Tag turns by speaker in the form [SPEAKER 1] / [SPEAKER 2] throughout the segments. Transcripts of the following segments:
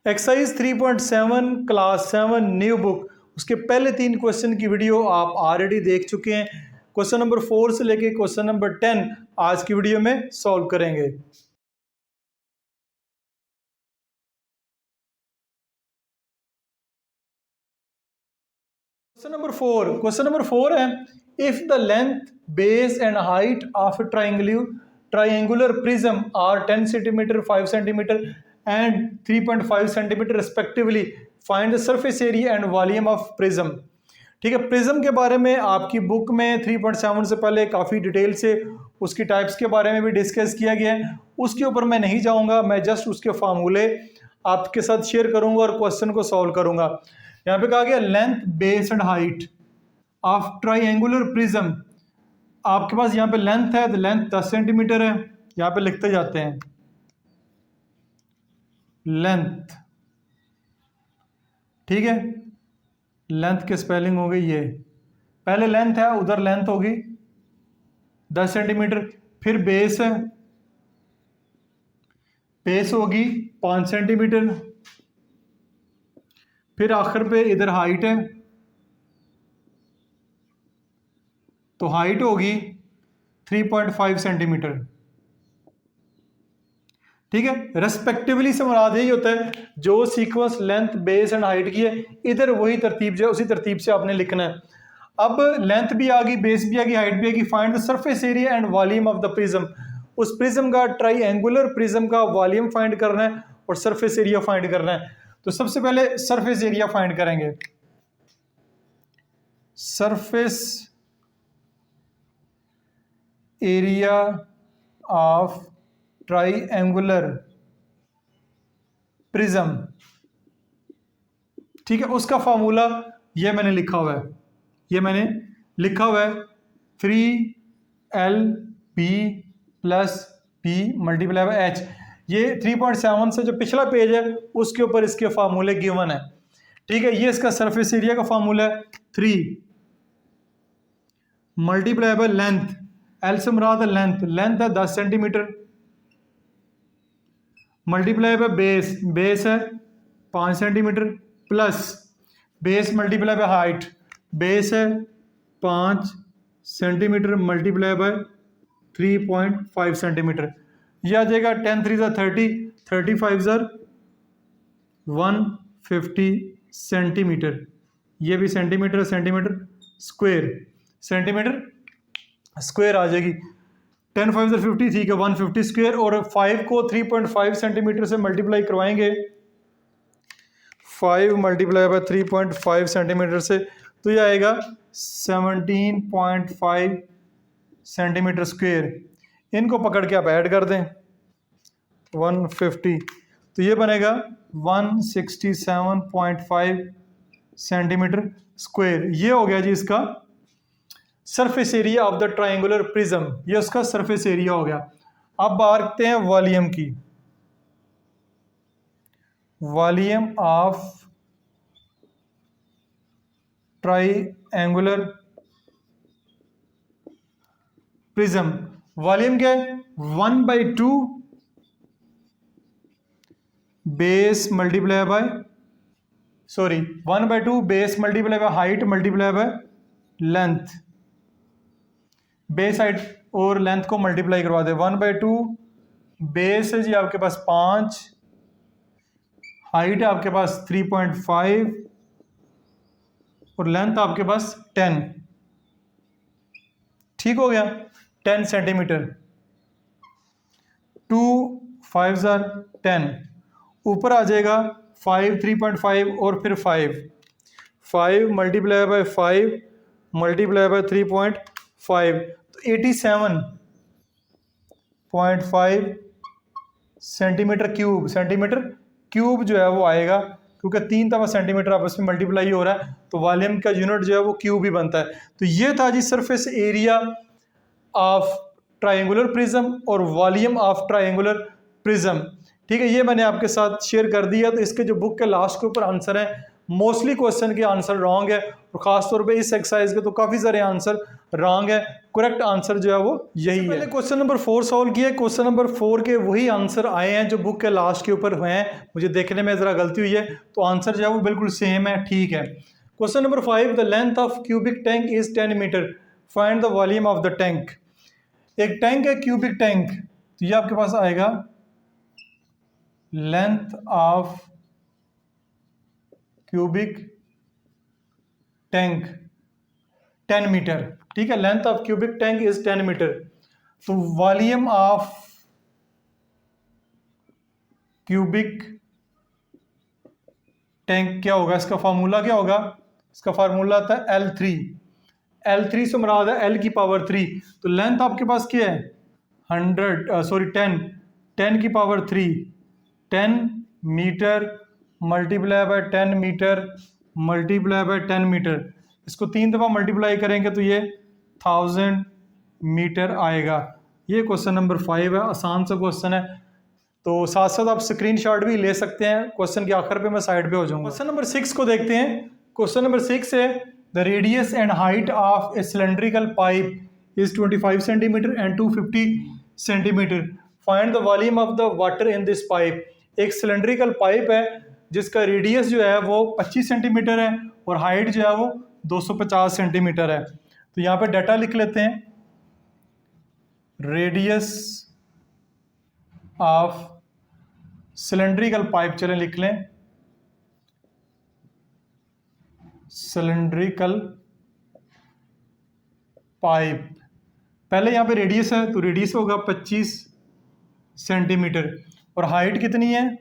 [SPEAKER 1] Exercise 3.7 class 7 new book, उसके पहले 3 question की वीडियो आप ऑलरेडी देख चुके हैं। क्वेश्चन नंबर 4 से लेके क्वेश्चन नंबर 10 आज की वीडियो में सॉल्व करेंगे। क्वेश्चन नंबर 4 है, if the length, base and height of triangular prism are 10 centimetre, 5 centimetre and 3.5 centimetre respectively, find the surface area and volume of prism. ठीक है, prism के बारे में आपकी बुक में 3.7 से पहले काफ़ी डिटेल से उसकी टाइप्स के बारे में भी डिस्कस किया गया है, उसके ऊपर मैं नहीं जाऊंगा। मैं जस्ट उसके फार्मूले आपके साथ शेयर करूंगा और क्वेश्चन को सॉल्व करूंगा। यहाँ पे कहा गया length, base and height of triangular prism. आपके पास यहाँ पे लेंथ है तो लेंथ 10 सेंटीमीटर है, यहाँ पे लिखते जाते हैं लेंथ। ठीक है, लेंथ की स्पेलिंग हो गई ये, पहले लेंथ है उधर लेंथ होगी 10 सेंटीमीटर, फिर बेस है, बेस होगी 5 सेंटीमीटर, फिर आखिर पे इधर हाइट है तो हाइट होगी 3.5 सेंटीमीटर। ठीक है, रेस्पेक्टिवली से मुराद यही होता है जो sequence length, base and height की है, इधर वही तरतीब जो है उसी तरतीब से आपने लिखना है। अब लेंथ भी आ गई, बेस भी आ गई, हाइट भी आ गई। Find the surface area and volume of the prism. उस प्रिज्म का, ट्राइंगुलर प्रिज्म का वॉल्यूम फाइंड करना है और सरफेस एरिया फाइंड करना है। तो सबसे पहले सरफेस एरिया फाइंड करेंगे। Surface area of triangular prism. ठीक है, उसका फॉर्मूला ये मैंने लिखा हुआ है, ये मैंने लिखा हुआ है 3LB + B × H। ये 3.7 से जो पिछला पेज है उसके ऊपर इसके फार्मूले गिवन है। ठीक है, ये इसका सरफेस एरिया का फार्मूला है 3 × लेंथ, L से मुराद है लेंथ, लेंथ है 10 centimetre, multiply by base, base है 5 centimetre, plus base multiply by height, base है 5 सेंटीमीटर मल्टीप्लाई बाय 3.5 सेंटीमीटर। यह आ जाएगा 10 3 30, 35 150 सेंटीमीटर। ये भी centimetre, centimetre square, centimetre square आ जाएगी। 10 5 50, ठीक है, 150 स्क्वायर। और 5 को 3.5 सेंटीमीटर से मल्टीप्लाई करवाएंगे, 5 × 3.5 सेंटीमीटर से, तो ये आएगा 17.5 सेंटीमीटर स्क्वायर। इनको पकड़ के आप ऐड कर दें 150, तो ये बनेगा 167.5 सेंटीमीटर स्क्वायर। ये हो गया जी इसका surface area of the triangular prism, ये उसका सरफेस एरिया हो गया। अब बात करते हैं वॉल्यूम की। Volume of triangular prism, volume क्या है? 1/2 base multiply by 1/2 base multiply by height multiply by length. Base, height और लेंथ को मल्टीप्लाई करवा दे। 1/2 बेस है जी आपके पास 5, हाइट है आपके पास 3.5 और लेंथ आपके पास 10। ठीक हो गया, 10 सेंटीमीटर। 2 5 10, ऊपर आ जाएगा 5 3.5 और फिर 5 मल्टीप्लाई बाय 5 मल्टीप्लाई बाय 3.5, तो 87.5 सेंटीमीटर क्यूब। सेंटीमीटर क्यूब जो है वो आएगा, क्योंकि 3 दफा सेंटीमीटर आपस में मल्टीप्लाई हो रहा है, तो वॉल्यूम का यूनिट जो है वो क्यूब ही बनता है। तो ये था जी surface area of triangular prism और वॉल्यूम ऑफ ट्राइंगुलर प्रिज्म। ठीक है, ये मैंने आपके साथ शेयर कर दिया। तो इसके जो बुक के लास्ट के ऊपर आंसर है मोस्टली क्वेश्चन के आंसर रॉन्ग है, और ख़ासतौर पे इस एक्सरसाइज के तो काफ़ी सारे आंसर रॉन्ग है। करेक्ट आंसर जो है वो यही है। पहले क्वेश्चन नंबर 4 सॉल्व किया। क्वेश्चन नंबर 4 के वही आंसर आए हैं जो बुक के लास्ट के ऊपर हुए हैं, मुझे देखने में ज़रा गलती हुई है, तो आंसर जो है वो बिल्कुल सेम है, ठीक है। Question number 5, the length of cubic tank is 10 metre, find the volume of the tank. एक टैंक है क्यूबिक टैंक, तो ये आपके पास आएगा length of cubic tank 10 metre, ठीक है। Length of cubic tank is 10 metre, तो वॉल्यूम ऑफ क्यूबिक टैंक क्या होगा, इसका फार्मूला क्या होगा, इसका फार्मूला आता है L3। L3 से मुराद है L की पावर 3, तो लेंथ आपके पास क्या है 10 की power 3, 10 metre multiply by 10 metre multiply by 10 metre, इसको 3 दफ़ा मल्टीप्लाई करेंगे तो ये 1000 मीटर आएगा। ये क्वेश्चन नंबर 5 है, आसान सा क्वेश्चन है, तो साथ साथ आप स्क्रीनशॉट भी ले सकते हैं। क्वेश्चन के आखिर पे मैं साइड पे हो जाऊंगा। क्वेश्चन नंबर 6 को देखते हैं। क्वेश्चन नंबर 6 है the radius and height of A cylindrical pipe is 25 centimetre and 250 centimetre, find the volume of the water in this pipe. एक सिलेंड्रिकल पाइप है जिसका रेडियस जो है वो 25 सेंटीमीटर है और हाइट जो है वो 250 सेंटीमीटर है। तो यहाँ पे डाटा लिख लेते हैं, रेडियस ऑफ सिलेंड्रिकल पाइप, चलें लिख लें, सिलेंड्रिकल पाइप। पहले यहाँ पे रेडियस है तो रेडियस होगा 25 सेंटीमीटर, और हाइट कितनी है,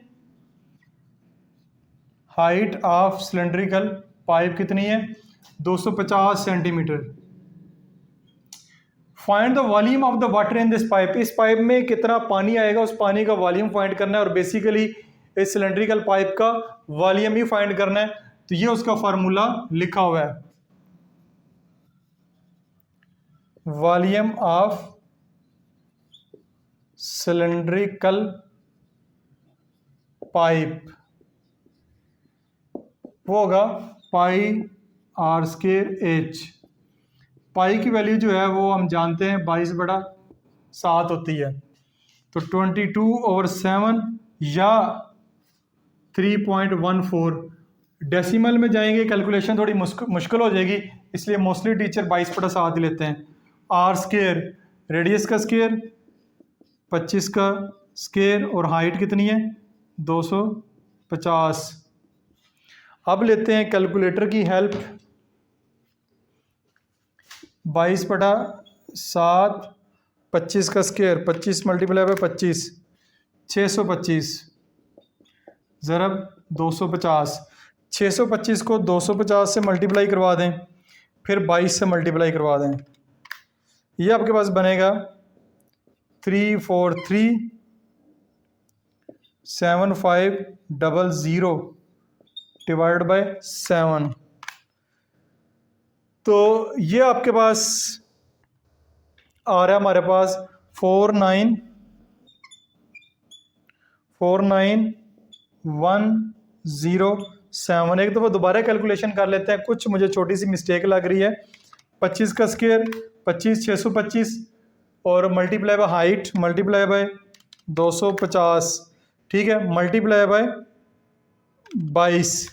[SPEAKER 1] हाइट ऑफ सिलेंड्रिकल पाइप कितनी है 250 centimetre. Find the volume of the water in this pipe. इस पाइप में कितना पानी आएगा, उस पानी का वॉल्यूम फाइंड करना है, और बेसिकली इस सिलेंड्रिकल पाइप का वॉल्यूम ही फाइंड करना है। तो ये उसका फार्मूला लिखा हुआ है, वॉल्यूम ऑफ सिलेंड्रिकल पाइप वो होगा पाई आर स्क्वायर एच। पाई की वैल्यू जो है वो हम जानते हैं 22/7 होती है, तो 22/7 या 3.14। डेसिमल में जाएंगे कैलकुलेशन थोड़ी मुश्किल हो जाएगी, इसलिए मोस्टली टीचर 22/7 ही लेते हैं। आर स्क्वायर रेडियस का स्क्वायर 25 का स्क्वायर, और हाइट कितनी है 250। अब लेते हैं कैलकुलेटर की हेल्प, 22/7 25 का स्क्वायर, 25 मल्टीप्लाई बाय 25 625 ज़रब 250। 625 को 250 से मल्टीप्लाई करवा दें, फिर 22 से मल्टीप्लाई करवा दें, ये आपके पास बनेगा 3437500 डिवाइड बाय 7। तो ये आपके पास आ रहा है हमारे पास 49107। एक दफ़ा दोबारा कैलकुलेशन कर लेते हैं, कुछ मुझे छोटी सी मिस्टेक लग रही है। 25 का स्क्वायर 25 625, और multiply by height multiply by 250, ठीक है, मल्टीप्लाई बाय 22,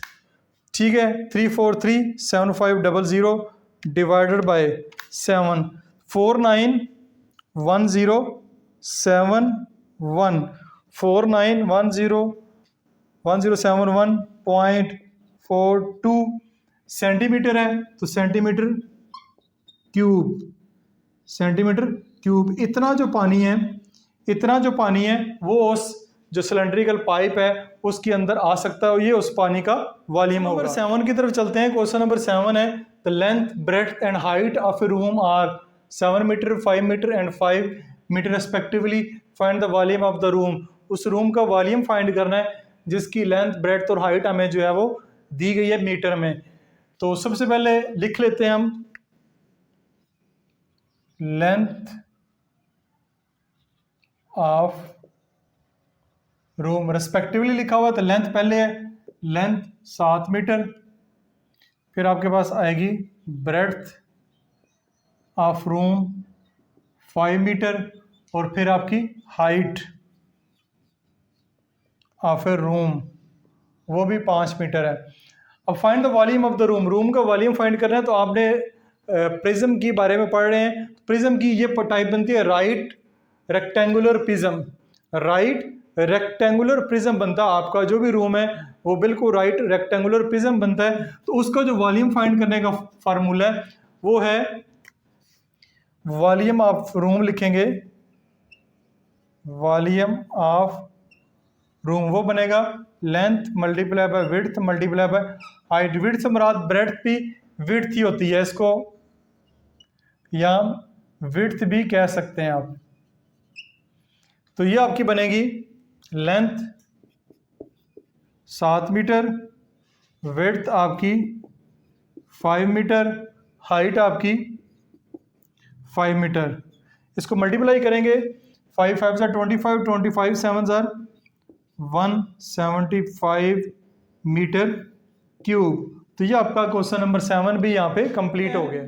[SPEAKER 1] ठीक है, 3437500 डिवाइडेड बाय 7। 491071 सेंटीमीटर है, तो सेंटीमीटर क्यूब इतना जो पानी है वो उस जो सिलेंड्रिकल पाइप है उसके अंदर आ सकता है, ये उस पानी का वॉल्यूम होगा। नंबर 7 की तरफ चलते हैं। क्वेश्चन नंबर 7 है the length breadth and height of a room are 7 metre 5 metre and 5 metre respectively, find the volume of the room. उस रूम का वॉल्यूम फाइंड करना है जिसकी लेंथ ब्रेड्थ और हाइट हमें जो है वो दी गई है मीटर में। तो सबसे पहले लिख लेते हैं हम लेंथ ऑफ रूम, रेस्पेक्टिवली लिखा हुआ, तो लेंथ पहले है, लेंथ 7 मीटर फिर आपके पास आएगी ब्रेड्थ ऑफ रूम 5 मीटर, और फिर आपकी हाइट ऑफ ए रूम वो भी 5 मीटर है। अब find the volume of the room, room का वॉल्यूम फाइंड करना है। तो आपने प्रिज्म के बारे में पढ़ रहे हैं। प्रिज्म की ये टाइप बनती है right rectangular prism. Right rectangular prism बनता है आपका जो भी रूम है वो बिल्कुल राइट रेक्टेंगुलर प्रिज्म बनता है। तो उसका जो वॉल्यूम फाइंड करने का फार्मूला है वो है वॉल्यूम ऑफ रूम, लिखेंगे वॉल्यूम ऑफ रूम वो बनेगा length multiply by width multiply by height. Width से मुराद ब्रेड्थ भी विड्थ ही होती है, इसको या विड्थ भी कह सकते हैं आप। तो ये आपकी बनेगी लेंथ 7 मीटर, विड्थ आपकी 5 मीटर, हाइट आपकी 5 मीटर। इसको मल्टीप्लाई करेंगे 5 5 ज़ा 25, 25 7 ज़ा 175 मीटर क्यूब। तो ये आपका क्वेश्चन नंबर 7 भी यहाँ पे कंप्लीट हो गया।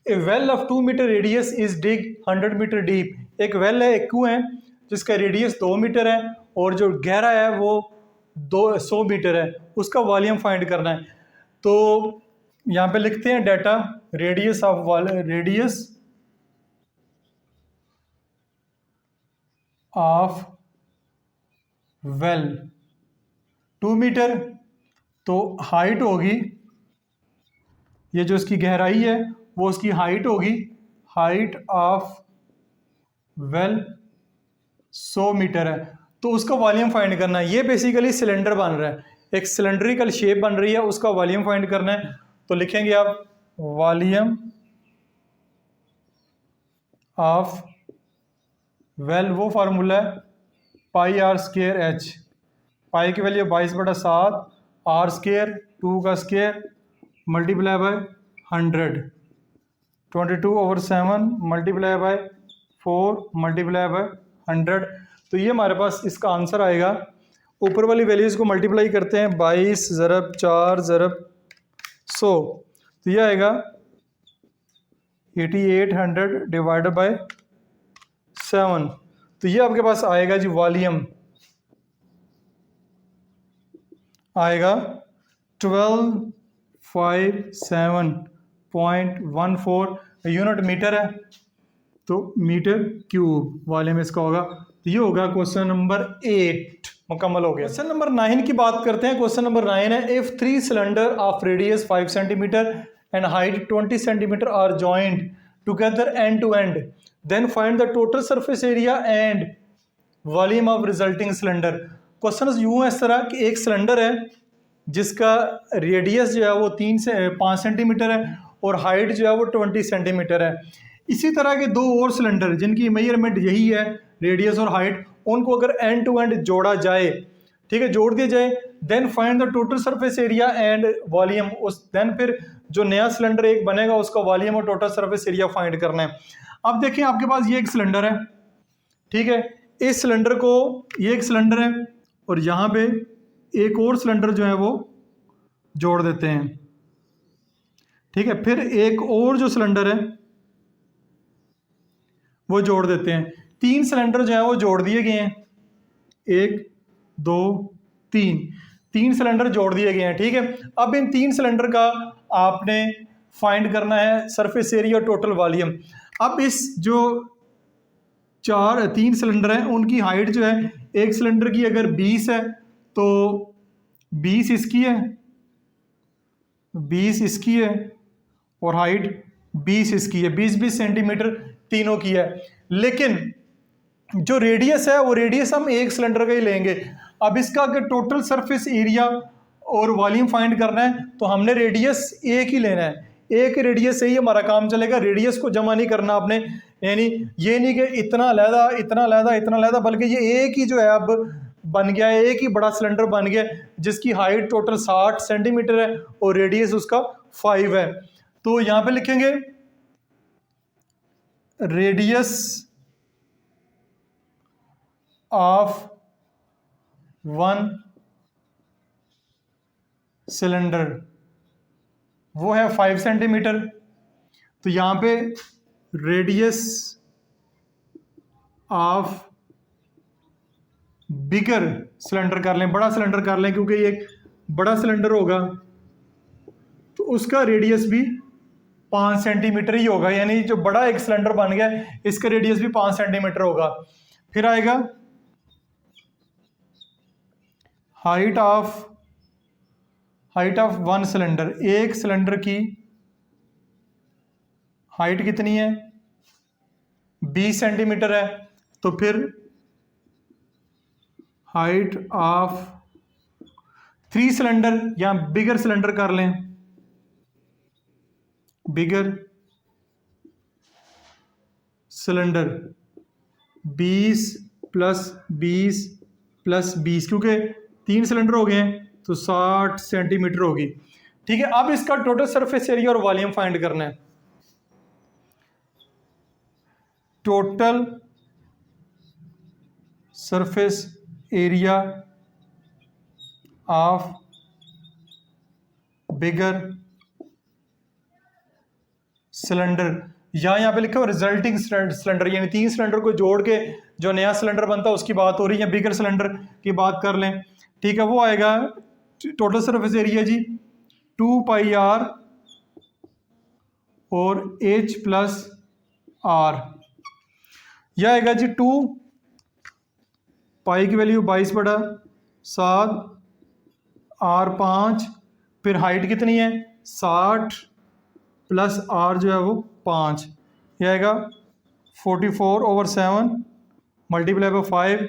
[SPEAKER 1] A well of 2 metre radius is dig 100 metre deep. एक वेल है, एक कुआं है जिसका रेडियस 2 मीटर है और जो गहरा है वो 100 मीटर है, उसका वॉल्यूम फाइंड करना है। तो यहाँ पे लिखते हैं data radius of well 2 metre, तो हाइट होगी, ये जो इसकी गहराई है वो उसकी हाइट होगी, हाइट ऑफ वेल 100 मीटर है। तो उसका वॉल्यूम फाइंड करना है। ये बेसिकली सिलेंडर बन रहा है, एक सिलेंड्रिकल शेप बन रही है, उसका वॉल्यूम फाइंड करना है। तो लिखेंगे आप वॉल्यूम ऑफ वेल, वो फार्मूला है पाई आर स्क्वायर एच। पाई की वैल्यू 22/7, आर स्क्वायर 2 का square multiply by 100, 22/7 multiply by 4 multiply by 100। तो ये हमारे पास इसका आंसर आएगा। ऊपर वाली वैल्यूज़ को मल्टीप्लाई करते हैं 22 ज़रब 4 ज़रब 100, तो ये आएगा 8800 डिवाइडेड बाय 7। तो ये आपके पास आएगा जी वॉल्यूम आएगा 1257.14 यूनिट मीटर है, तो मीटर क्यूब वॉल्यूम इसका होगा। तो ये होगा क्वेश्चन नंबर 8 मुकम्मल हो गया। क्वेश्चन नंबर 9 की बात करते हैं। क्वेश्चन नंबर 9 है if 3 cylinder of radius 5 centimetre and height 20 centimetre are joined together end to end, then find the total surface area and volume of resulting cylinder. Question यूं है इस तरह कि एक सिलेंडर है जिसका रेडियस जो है वो 3 से 5 सेंटीमीटर है और हाइट जो है वो 20 सेंटीमीटर है। इसी तरह के दो और सिलेंडर जिनकी मेजरमेंट यही है, रेडियस और हाइट, उनको अगर एंड टू एंड जोड़ा जाए, ठीक है, जोड़ दिया जाए, then find the total surface area and volume. उस देन फिर जो नया सिलेंडर एक बनेगा उसका वॉल्यूम और टोटल सरफेस एरिया फाइंड करना है। अब देखिए आपके पास ये एक सिलेंडर है, ठीक है, इस सिलेंडर को, ये एक सिलेंडर है और यहाँ पे एक और सिलेंडर जो है वो जोड़ देते हैं, ठीक है, फिर एक और जो सिलेंडर है वो जोड़ देते हैं। 3 सिलेंडर जो है वो जोड़ दिए गए हैं, 1 2 3 सिलेंडर जोड़ दिए गए हैं, ठीक है। अब इन 3 सिलेंडर का आपने फाइंड करना है सरफेस एरिया और टोटल वॉल्यूम। अब इस जो 3 सिलेंडर हैं उनकी हाइट जो है, एक सिलेंडर की अगर 20 है तो 20 इसकी है, 20 इसकी है और हाइट 20 इसकी है, 20-20 सेंटीमीटर तीनों की है। लेकिन जो रेडियस है वो रेडियस हम एक सिलेंडर का ही लेंगे। अब इसका अगर टोटल सरफेस एरिया और वॉल्यूम फाइंड करना है तो हमने रेडियस एक ही लेना है, एक रेडियस से ही हमारा काम चलेगा। रेडियस को जमा नहीं करना आपने, यानी ये नहीं कि इतना लहदा इतना लहदा इतना लहदा, बल्कि ये एक ही जो है अब बन गया है, एक ही बड़ा सिलेंडर बन गया जिसकी हाइट टोटल 60 सेंटीमीटर है और रेडियस उसका 5 है। तो यहाँ पे लिखेंगे रेडियस ऑफ वन सिलेंडर वो है 5 सेंटीमीटर। तो यहाँ पे रेडियस ऑफ बिगर सिलेंडर कर लें, बड़ा सिलेंडर कर लें, क्योंकि ये एक बड़ा सिलेंडर होगा तो उसका रेडियस भी 5 सेंटीमीटर ही होगा, यानी जो बड़ा एक सिलेंडर बन गया इसका रेडियस भी 5 सेंटीमीटर होगा। फिर आएगा हाइट ऑफ वन सिलेंडर, एक सिलेंडर की हाइट कितनी है, 20 सेंटीमीटर है। तो फिर हाइट ऑफ 3 सिलेंडर या बिगर सिलेंडर कर लें, बिगर सिलेंडर 20 + 20 + 20, क्योंकि 3 सिलेंडर हो गए हैं तो 60 सेंटीमीटर होगी। ठीक है, अब इसका टोटल सरफेस एरिया और वॉल्यूम फाइंड करना है। Total surface area of bigger cylinder, या यहाँ पे लिखा हो रिजल्टिंग सिलेंडर, यानी 3 सिलेंडर को जोड़ के जो नया सिलेंडर बनता है उसकी बात हो रही है, बिगर सिलेंडर की बात कर लें। ठीक है, वो आएगा टोटल सरफेस एरिया जी 2 पाई r और h + r, यह आएगा जी 2 पाई की वैल्यू 22/7, r 5, फिर हाइट कितनी है 60 प्लस r जो है वो 5, यह आएगा 44/7 मल्टीप्लाई बाई 5,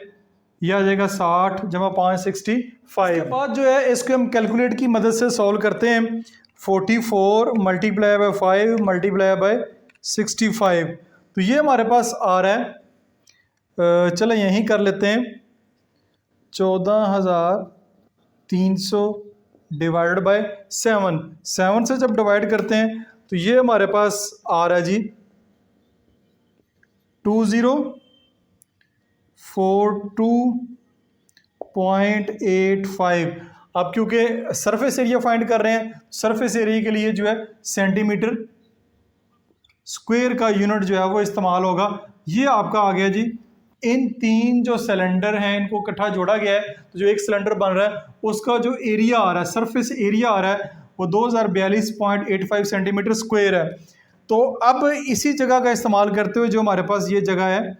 [SPEAKER 1] यह आ जाएगा 60 जमा 5 65। इसके बाद जो है इसको हम कैलकुलेट की मदद से सॉल्व करते हैं। 44 मल्टीप्लाई बाई 5 मल्टीप्लाई बाई 65, तो ये हमारे पास आ रहा है, चलो यहीं कर लेते हैं, 14,300 डिवाइडेड बाई 7, 7 से जब डिवाइड करते हैं तो ये हमारे पास आ रहा है जी 2042.85। अब क्योंकि सरफेस एरिया फाइंड कर रहे हैं, सरफेस एरिया के लिए जो है सेंटीमीटर स्क्वायर का यूनिट जो है वो इस्तेमाल होगा। ये आपका आ गया जी, इन 3 जो सिलेंडर हैं इनको इकट्ठा जोड़ा गया है तो जो एक सिलेंडर बन रहा है उसका जो एरिया आ रहा है, सरफेस एरिया आ रहा है वो 2042.85 सेंटीमीटर स्क्वायर है। तो अब इसी जगह का इस्तेमाल करते हुए, जो हमारे पास ये जगह है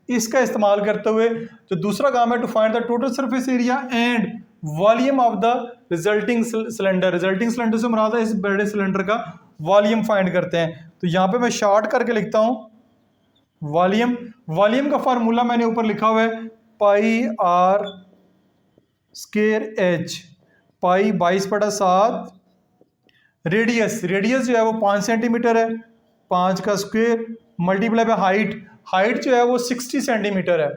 [SPEAKER 1] इसका इस्तेमाल करते हुए जो दूसरा काम है to find the total surface area and volume of the resulting cylinder, resulting cylinder से मुराद है इस बड़े सिलेंडर का वॉल्यूम फाइंड करते हैं। तो यहाँ पे मैं शॉर्ट करके लिखता हूँ वॉल्यूम, वॉल्यूम का फार्मूला मैंने ऊपर लिखा हुआ है पाई r स्क्वायर h, पाई 22/7, रेडियस, रेडियस जो है वो 5 सेंटीमीटर है, 5 का square multiply by height, height जो है वो 60 सेंटीमीटर है।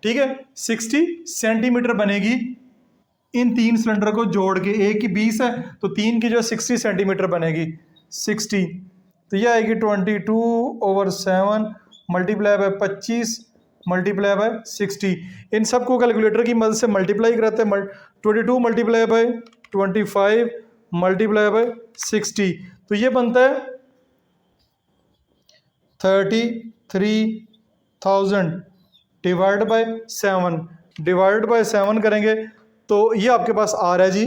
[SPEAKER 1] ठीक है, 60 सेंटीमीटर बनेगी इन 3 सिलेंडर को जोड़ के, एक की 20 है तो 3 की जो 60 सेंटीमीटर बनेगी 60, तो यह आएगी 22/7 मल्टीप्लाई बाय 25 मल्टीप्लाई बाय 60। इन सबको कैलकुलेटर की मदद से मल्टीप्लाई कराते हैं, 22 मल्टीप्लाई बाय 25 मल्टीप्लाई बाय 60, तो ये बनता है 33,000 डिवाइड बाय 7, डिवाइड बाय 7 करेंगे तो ये आपके पास आ रहा है जी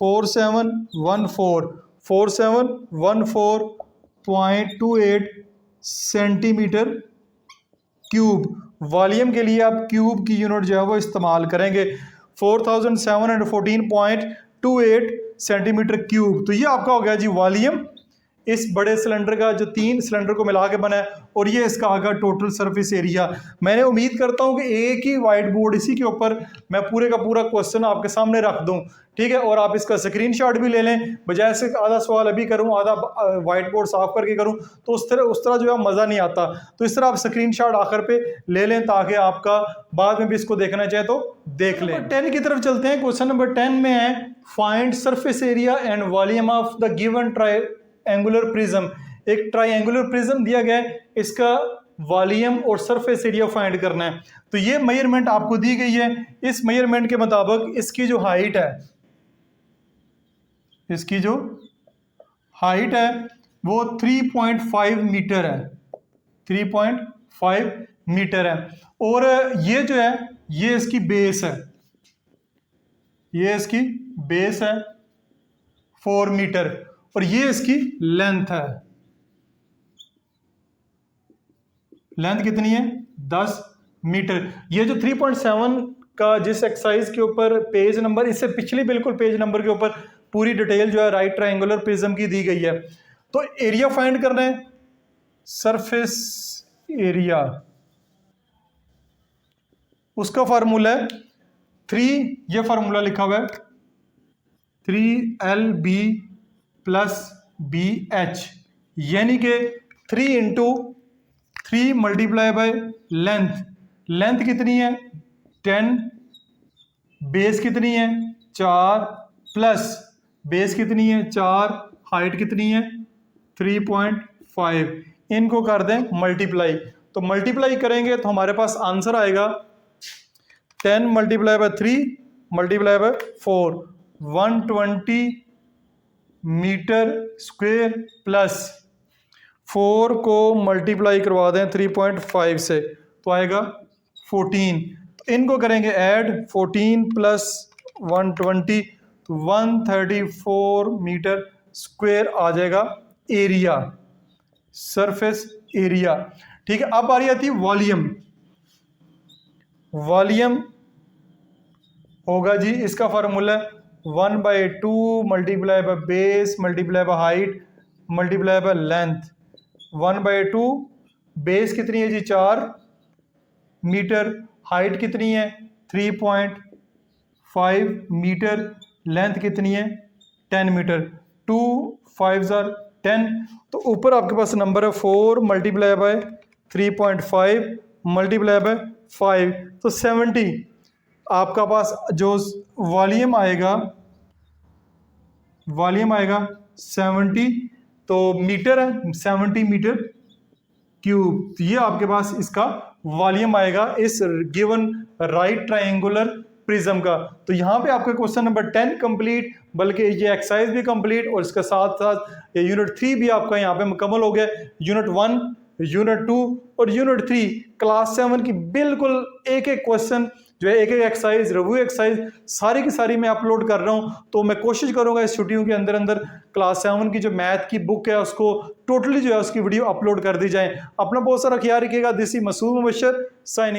[SPEAKER 1] 4714 सेंटीमीटर क्यूब। वॉल्यूम के लिए आप क्यूब की यूनिट जो है वो इस्तेमाल करेंगे, 4714.28 सेंटीमीटर क्यूब। तो ये आपका हो गया जी वॉल्यूम इस बड़े सिलेंडर का जो 3 सिलेंडर को मिला के बना है, और ये इसका आगा टोटल सरफेस एरिया। मैंने उम्मीद करता हूँ कि एक ही वाइट बोर्ड इसी के ऊपर मैं पूरे का पूरा क्वेश्चन आपके सामने रख दूँ, ठीक है, और आप इसका स्क्रीनशॉट भी ले लें, बजाय से आधा सवाल अभी करूँ आधा वाइट बोर्ड साफ करके करूँ तो उस तरह जो है मज़ा नहीं आता। तो इस तरह आप स्क्रीनशॉट आखिर पे ले लें ताकि आपका बाद में भी इसको देखना चाहे तो देख लें। 10 की तरफ चलते हैं। क्वेश्चन नंबर 10 में है find surface area and volume of the given triangular prism. एक ट्रायंगुलर प्रिज्म दिया गया है, इसका वॉल्यूम और सरफेस एरिया फाइंड करना है। तो ये मेजरमेंट आपको दी गई है, इस मेजरमेंट के मुताबिक इसकी जो हाइट है, इसकी जो हाइट है वो 3.5 मीटर है, 3.5 मीटर है। और ये जो है ये इसकी बेस है, ये इसकी बेस है 4 मीटर, और ये इसकी लेंथ है। लेंथ कितनी है? 10 मीटर। ये जो 3.7 का जिस एक्सरसाइज के ऊपर पेज नंबर, इससे पिछली बिल्कुल पेज नंबर के ऊपर पूरी डिटेल जो है राइट ट्रायंगुलर प्रिज्म की दी गई है। तो एरिया फाइंड करना है, सरफेस एरिया, उसका फार्मूला है 3, ये फार्मूला लिखा हुआ है 3LB प्लस BH, यानी कि 3 into 3 multiply by length. Length कितनी है? 10, बेस कितनी है? 4, प्लस बेस कितनी है? 4, हाइट कितनी है? 3.5। इनको कर दें मल्टीप्लाई, तो मल्टीप्लाई करेंगे तो हमारे पास आंसर आएगा 10 multiply by 3 multiply by 4, 120 metre square, plus 4 को मल्टीप्लाई करवा दें 3.5 से तो आएगा 14। तो इनको करेंगे ऐड, 14 प्लस 120 तो 134 मीटर स्क्वेयर आ जाएगा एरिया, सरफेस एरिया। ठीक है, अब आ रही आती है वॉल्यूम। वॉल्यूम होगा जी, इसका formula 1/2 multiply by base multiply by height multiply by length. 1/2 base कितनी है जी? 4 मीटर, हाइट कितनी है? 3.5 मीटर, लेंथ कितनी है? 10 मीटर। 2 5 are 10, तो ऊपर आपके पास नंबर है 4 मल्टीप्लाई बाय 3.5 मल्टीप्लाई बाय 5, तो 70 आपका पास जो वॉल्यूम आएगा, वॉल्यूम आएगा 70, तो मीटर है 70 मीटर क्यूब। तो ये आपके पास इसका वॉल्यूम आएगा इस गिवन राइट ट्रायंगुलर प्रिज्म का। तो यहाँ पे आपका क्वेश्चन नंबर 10 कंप्लीट, बल्कि ये एक्सरसाइज भी कंप्लीट, और इसके साथ साथ ये यूनिट 3 भी आपका यहाँ पे मुकम्मल हो गया। यूनिट 1, यूनिट 2 और यूनिट 3 क्लास 7 की बिल्कुल एक एक क्वेश्चन जो है, एक एक एक्सरसाइज, रिव्यू एक्सरसाइज सारी की सारी मैं अपलोड कर रहा हूँ। तो मैं कोशिश करूंगा इस छुट्टियों के अंदर अंदर क्लास 7 की जो मैथ की बुक है उसको टोटली जो है उसकी वीडियो अपलोड कर दी जाए। अपना बहुत सारा ख्याल रखिएगा। This is Masood Mubashar signing.